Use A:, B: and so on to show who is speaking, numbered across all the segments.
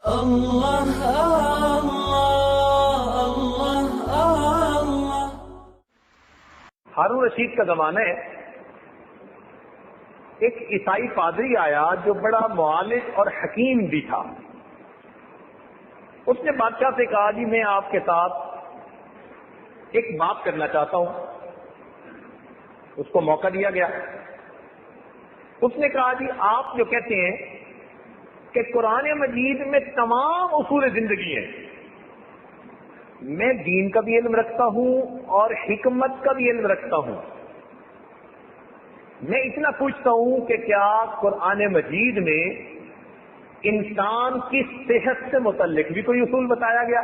A: اللہ اللہ اللہ اللہ۔
B: ہارون رشید کا زمانہ ہے، ایک عیسائی پادری آیا جو بڑا معالج اور حکیم بھی تھا۔ اس نے بادشاہ سے کہا جی میں آپ کے ساتھ ایک بات کرنا چاہتا ہوں۔ اس کو موقع دیا گیا۔ اس نے کہا جی آپ جو کہتے ہیں کہ قرآن مجید میں تمام اصول زندگی ہیں، میں دین کا بھی علم رکھتا ہوں اور حکمت کا بھی علم رکھتا ہوں، میں اتنا پوچھتا ہوں کہ کیا قرآن مجید میں انسان کی صحت سے متعلق بھی کوئی اصول بتایا گیا؟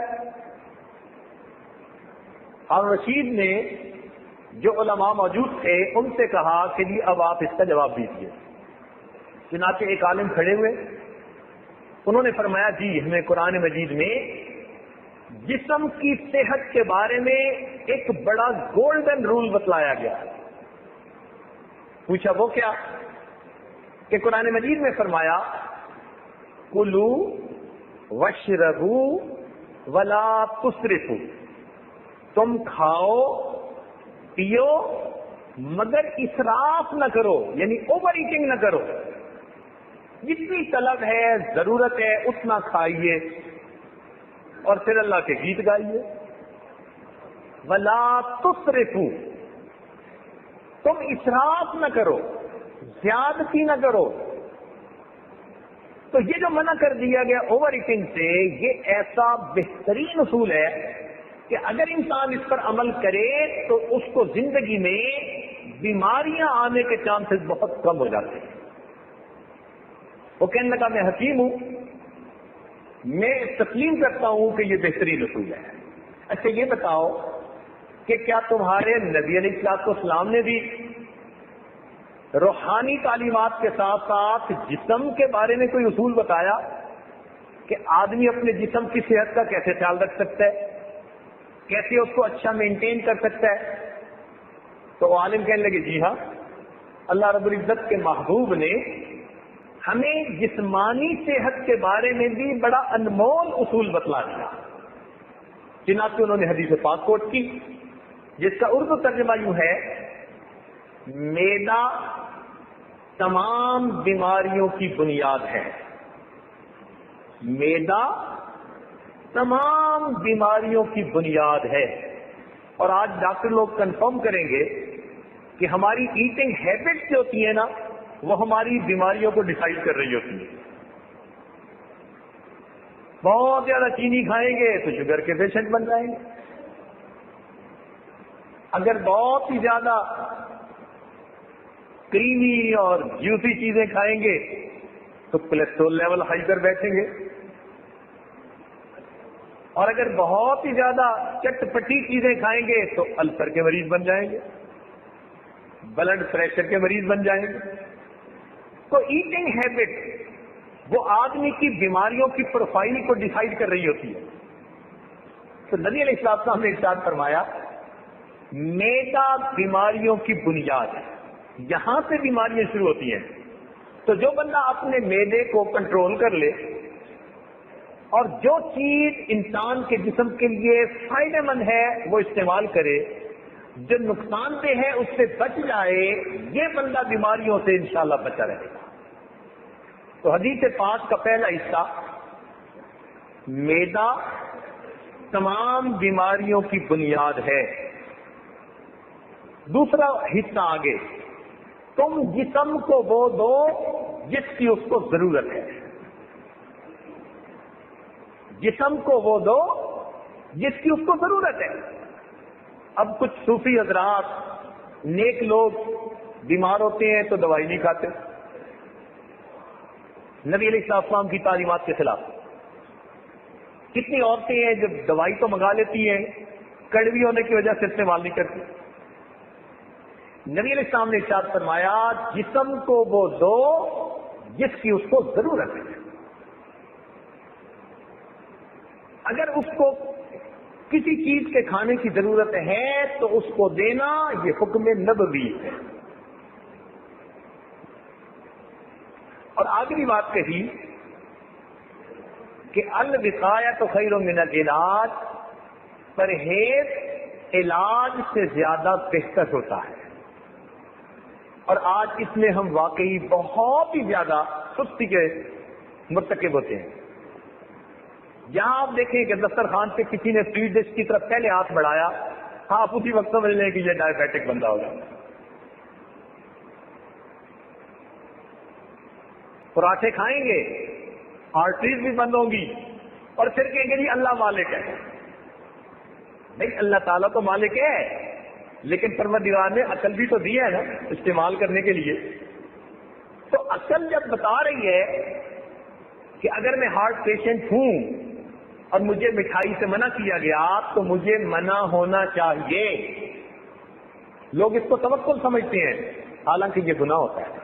B: ہارون رشید نے جو علماء موجود تھے ان سے کہا کہ جی اب آپ اس کا جواب دیجیے۔ چنانچہ ایک عالم کھڑے ہوئے، انہوں نے فرمایا جی ہمیں قرآن مجید میں جسم کی صحت کے بارے میں ایک بڑا گولڈن رول بتلایا گیا۔ پوچھا وہ کیا؟ کہ قرآن مجید میں فرمایا کلو واشربو ولا تسرفو، تم کھاؤ پیو مگر اسراف نہ کرو، یعنی اوور ایٹنگ نہ کرو، جتنی طلب ہے ضرورت ہے اتنا کھائیے اور پھر اللہ کے گیت گائیے۔ ولا تسرفو، تم اسراف نہ کرو، زیادتی نہ کرو۔ تو یہ جو منع کر دیا گیا اوور ایٹنگ سے، یہ ایسا بہترین اصول ہے کہ اگر انسان اس پر عمل کرے تو اس کو زندگی میں بیماریاں آنے کے چانسز بہت کم ہو جاتے ہیں۔ وہ کہنے لگا میں حکیم ہوں، میں تسلیم کرتا ہوں کہ یہ بہترین اصول ہے۔ اچھا یہ بتاؤ کہ کیا تمہارے نبی علیہ السلام نے بھی روحانی تعلیمات کے ساتھ ساتھ جسم کے بارے میں کوئی اصول بتایا کہ آدمی اپنے جسم کی صحت کا کیسے خیال رکھ سکتا ہے، کیسے اس کو اچھا مینٹین کر سکتا ہے؟ تو عالم کہنے لگے جی ہاں، اللہ رب العزت کے محبوب نے ہمیں جسمانی صحت کے بارے میں بھی بڑا انمول اصول بتلا دیا۔ چنانچہ انہوں نے حدیث پاک کوٹ کی جس کا اردو ترجمہ یوں ہے، معدہ تمام بیماریوں کی بنیاد ہے۔ معدہ تمام بیماریوں کی بنیاد ہے۔ اور آج ڈاکٹر لوگ کنفرم کریں گے کہ ہماری ایٹنگ ہیبٹس جو ہوتی ہیں نا وہ ہماری بیماریوں کو ڈیسائیڈ کر رہی ہوتی ہیں۔ بہت زیادہ چینی کھائیں گے تو شوگر کے پیشنٹ بن جائیں گے، اگر بہت ہی زیادہ کریمی اور جوسی چیزیں کھائیں گے تو کولیسٹرول لیول ہائی پر بیٹھیں گے، اور اگر بہت ہی زیادہ چٹپٹی چیزیں کھائیں گے تو السر کے مریض بن جائیں گے، بلڈ پریشر کے مریض بن جائیں گے۔ تو ایٹنگ ہیبٹ وہ آدمی کی بیماریوں کی پروفائل کو ڈیسائیڈ کر رہی ہوتی ہے۔ تو نبی علیہ السلام نے ارشاد فرمایا معدہ بیماریوں کی بنیاد ہے، یہاں سے بیماریاں شروع ہوتی ہیں۔ تو جو بندہ اپنے معدے کو کنٹرول کر لے اور جو چیز انسان کے جسم کے لیے فائدہ مند ہے وہ استعمال کرے، جو نقصان دہ ہے اس سے بچ جائے، یہ بندہ بیماریوں سے انشاءاللہ بچا رہے گا۔ تو حدیث پاک کا پہلا حصہ معدہ تمام بیماریوں کی بنیاد ہے۔ دوسرا حصہ آگے، تم جسم کو وہ دو جس کی اس کو ضرورت ہے، جسم کو وہ دو جس کی اس کو ضرورت ہے۔ اب کچھ صوفی حضرات نیک لوگ بیمار ہوتے ہیں تو دوائی نہیں کھاتے، نبی علیہ السلام کی تعلیمات کے خلاف۔ کتنی عورتیں ہیں جو دوائی تو منگا لیتی ہیں، کڑوی ہونے کی وجہ سے استعمال نہیں کرتی۔ نبی علیہ السلام نے ارشاد فرمایا جسم کو وہ دو جس کی اس کو ضرورت ہے، اگر اس کو کسی چیز کے کھانے کی ضرورت ہے تو اس کو دینا یہ حکم نبوی ہے۔ اور آخری بات کہی کہ الوقایۃ خیر من العلاج، پرہیز علاج سے زیادہ بہتر ہوتا ہے. اور آج اس میں ہم واقعی بہت ہی زیادہ سستی کے مرتکب ہوتے ہیں. جہاں آپ دیکھیں کہ دسترخوان پہ کسی نے سویٹ ڈش کی طرف پہلے ہاتھ بڑھایا، ہاں آپ اسی وقت سمجھ لیں کہ یہ ڈائبیٹک بندہ ہوگا. پراٹھے کھائیں گے، آرٹریز بھی بند ہوں گی، اور پھر کہیں گے جی اللہ مالک ہے. نہیں، اللہ تعالیٰ تو مالک ہے، لیکن پروردگار نے عقل بھی تو دی ہے نا استعمال کرنے کے لیے. تو عقل جب بتا رہی ہے کہ اگر میں ہارٹ پیشنٹ ہوں اور مجھے مٹھائی سے منع کیا گیا تو مجھے منع ہونا چاہیے. لوگ اس کو توکل سمجھتے ہیں، حالانکہ یہ گناہ ہوتا ہے.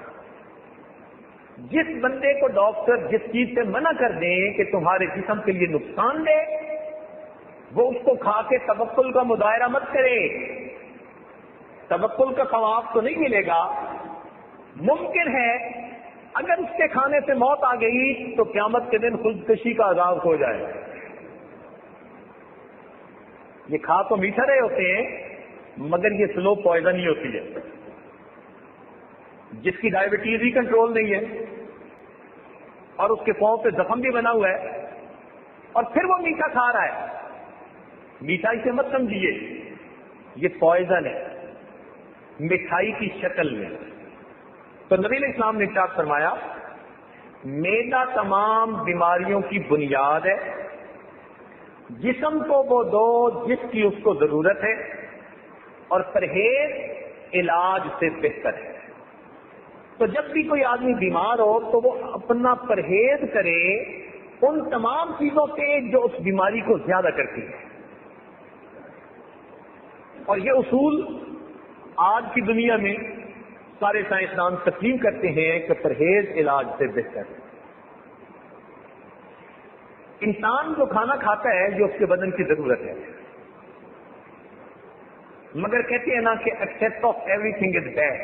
B: جس بندے کو ڈاکٹر جس چیز سے منع کر دیں کہ تمہارے جسم کے لیے نقصان دے، وہ اس کو کھا کے توکل کا مظاہرہ مت کرے. توکل کا ثواب تو نہیں ملے گا. ممکن ہے اگر اس کے کھانے سے موت آ گئی تو قیامت کے دن خودکشی کا عذاب ہو جائے. یہ کھا تو میٹھا رہے ہوتے ہیں مگر یہ سلو پوائزن ہی ہوتی ہے. جس کی ڈائبٹیز ہی کنٹرول نہیں ہے اور اس کے پاؤں پہ زخم بھی بنا ہوا ہے اور پھر وہ میٹھا کھا رہا ہے. میٹھائی سے مت سمجھیے، یہ پوائزن ہے مٹھائی کی شکل میں. تو نبی علیہ السلام نے ارشاد فرمایا، میدا تمام بیماریوں کی بنیاد ہے. جسم کو وہ دو جس کی اس کو ضرورت ہے، اور پرہیز علاج سے بہتر ہے. تو جب بھی کوئی آدمی بیمار ہو تو وہ اپنا پرہیز کرے ان تمام چیزوں سے جو اس بیماری کو زیادہ کرتی ہے. اور یہ اصول آج کی دنیا میں سارے سائنسدان تسلیم کرتے ہیں کہ پرہیز علاج سے بہتر ہے. انسان جو کھانا کھاتا ہے جو اس کے بدن کی ضرورت ہے، مگر کہتے ہیں نا کہ excess of everything is bad.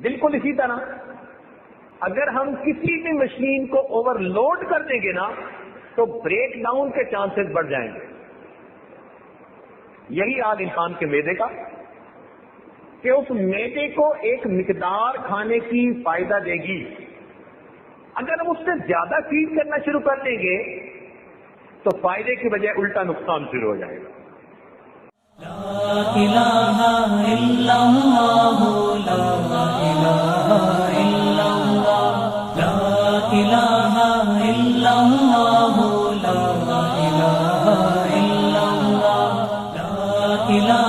B: بالکل اسی طرح اگر ہم کسی بھی مشین کو اوور لوڈ کر دیں گے نا تو بریک ڈاؤن کے چانسز بڑھ جائیں گے. یہی حال انسان کے معدے کا کہ اس میدے کو ایک مقدار کھانے کی فائدہ دے گی. اگر ہم اس سے زیادہ فیڈ کرنا شروع کر دیں گے تو فائدے کی بجائے الٹا نقصان شروع ہو جائے گا.
A: لا الہ الا اللہ، لا الہ الا اللہ، لا الہ الا اللہ، لا الہ الا اللہ، لا الہ